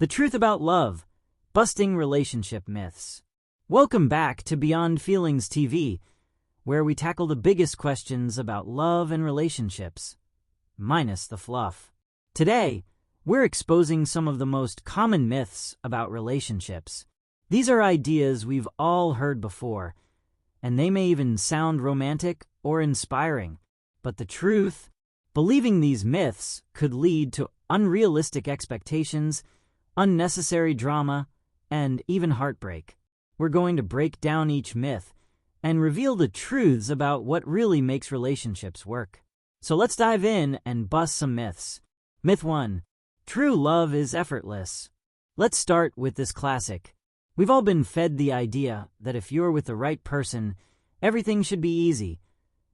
The truth about love, busting relationship myths. Welcome back to Beyond Feelings TV, where we tackle the biggest questions about love and relationships, minus the fluff. Today, we're exposing some of the most common myths about relationships. These are ideas we've all heard before, and they may even sound romantic or inspiring. But the truth, believing these myths could lead to unrealistic expectations, unnecessary drama, and even heartbreak. We're going to break down each myth and reveal the truths about what really makes relationships work. So let's dive in and bust some myths. Myth 1. True love is effortless. Let's start with this classic. We've all been fed the idea that if you're with the right person, everything should be easy,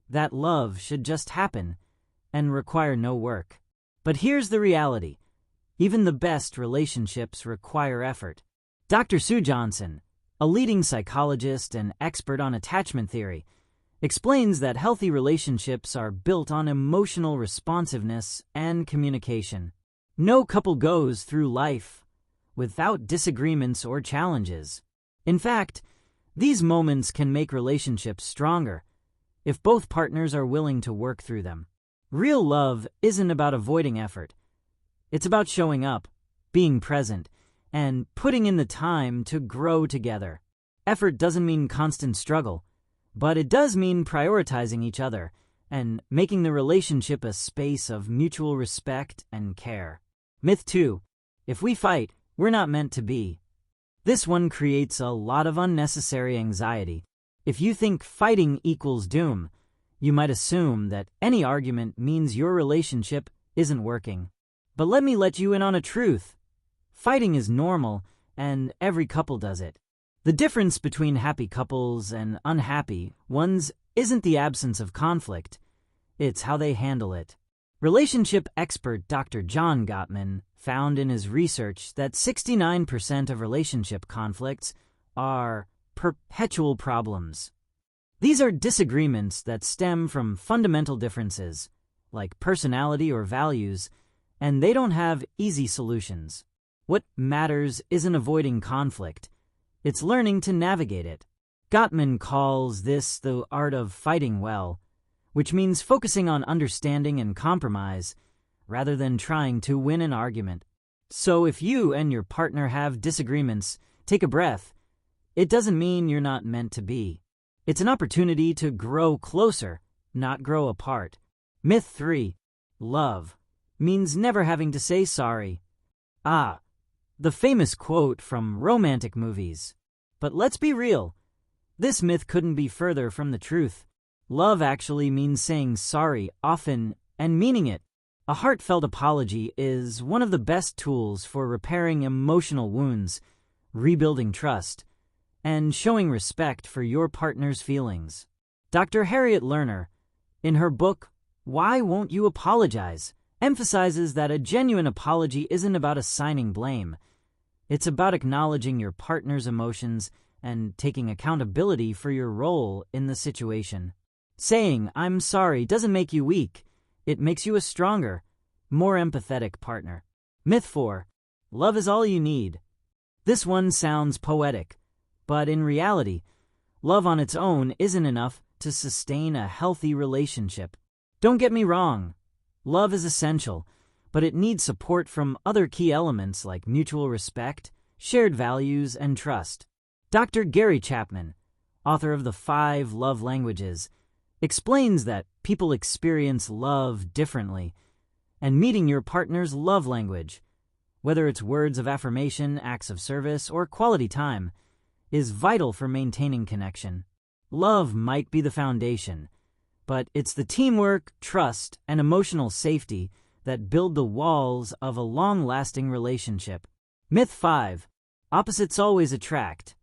that love should just happen and require no work. But here's the reality. Even the best relationships require effort. Dr. Sue Johnson, a leading psychologist and expert on attachment theory, explains that healthy relationships are built on emotional responsiveness and communication. No couple goes through life without disagreements or challenges. In fact, these moments can make relationships stronger if both partners are willing to work through them. Real love isn't about avoiding effort. It's about showing up, being present, and putting in the time to grow together. Effort doesn't mean constant struggle, but it does mean prioritizing each other and making the relationship a space of mutual respect and care. Myth 2. If we fight, we're not meant to be. This one creates a lot of unnecessary anxiety. If you think fighting equals doom, you might assume that any argument means your relationship isn't working. But let me let you in on a truth. Fighting is normal, and every couple does it. The difference between happy couples and unhappy ones isn't the absence of conflict, it's how they handle it. Relationship expert Dr. John Gottman found in his research that 69% of relationship conflicts are perpetual problems. These are disagreements that stem from fundamental differences, like personality or values, and they don't have easy solutions. What matters isn't avoiding conflict, it's learning to navigate it. Gottman calls this the art of fighting well, which means focusing on understanding and compromise rather than trying to win an argument. So if you and your partner have disagreements, take a breath. It doesn't mean you're not meant to be. It's an opportunity to grow closer, not grow apart. Myth 3. Love means never having to say sorry. The famous quote from romantic movies. But let's be real. This myth couldn't be further from the truth. Love actually means saying sorry often and meaning it. A heartfelt apology is one of the best tools for repairing emotional wounds, rebuilding trust, and showing respect for your partner's feelings. Dr. Harriet Lerner, in her book, Why Won't You Apologize?, emphasizes that a genuine apology isn't about assigning blame. It's about acknowledging your partner's emotions and taking accountability for your role in the situation. Saying, "I'm sorry," doesn't make you weak. It makes you a stronger, more empathetic partner. Myth 4. Love is all you need. This one sounds poetic, but in reality, love on its own isn't enough to sustain a healthy relationship. Don't get me wrong. Love is essential, but it needs support from other key elements like mutual respect, shared values, and trust. Dr. Gary Chapman, author of The 5 Love Languages, explains that people experience love differently, and meeting your partner's love language, whether it's words of affirmation, acts of service, or quality time, is vital for maintaining connection. Love might be the foundation, but it's the teamwork, trust, and emotional safety that build the walls of a long-lasting relationship. Myth 5. Opposites always attract.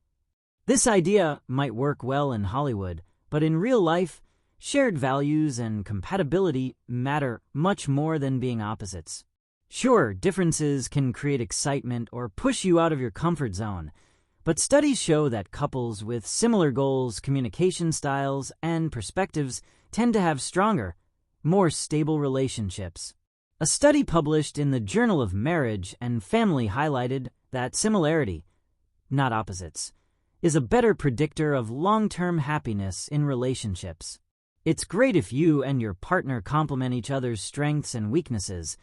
This idea might work well in Hollywood, but in real life, shared values and compatibility matter much more than being opposites. Sure, differences can create excitement or push you out of your comfort zone, but studies show that couples with similar goals, communication styles, and perspectives tend to have stronger, more stable relationships. A study published in the Journal of Marriage and Family highlighted that similarity, not opposites, is a better predictor of long-term happiness in relationships. It's great if you and your partner complement each other's strengths and weaknesses,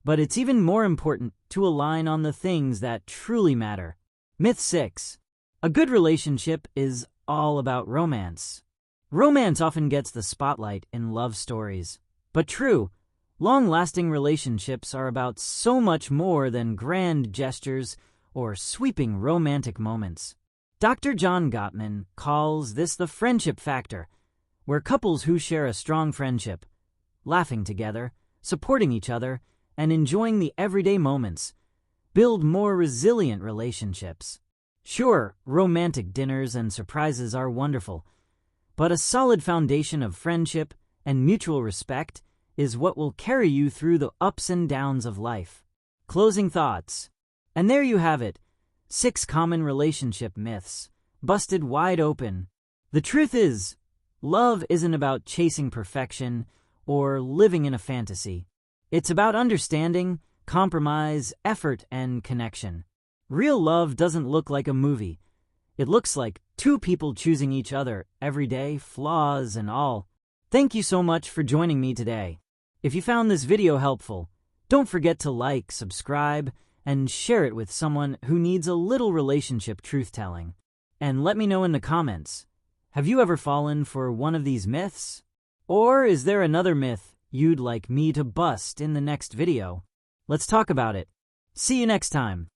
but it's even more important to align on the things that truly matter. Myth 6. A good relationship is all about romance. Romance often gets the spotlight in love stories. But true, long-lasting relationships are about so much more than grand gestures or sweeping romantic moments. Dr. John Gottman calls this the friendship factor, where couples who share a strong friendship, laughing together, supporting each other, and enjoying the everyday moments, build more resilient relationships. Sure, romantic dinners and surprises are wonderful, but a solid foundation of friendship and mutual respect is what will carry you through the ups and downs of life. Closing thoughts. And there you have it, 6 common relationship myths, busted wide open. The truth is, love isn't about chasing perfection or living in a fantasy. It's about understanding, compromise, effort, and connection. Real love doesn't look like a movie. It looks like 2 people choosing each other every day, flaws and all. Thank you so much for joining me today. If you found this video helpful, don't forget to like, subscribe, and share it with someone who needs a little relationship truth-telling. And let me know in the comments, have you ever fallen for one of these myths? Or is there another myth you'd like me to bust in the next video? Let's talk about it. See you next time.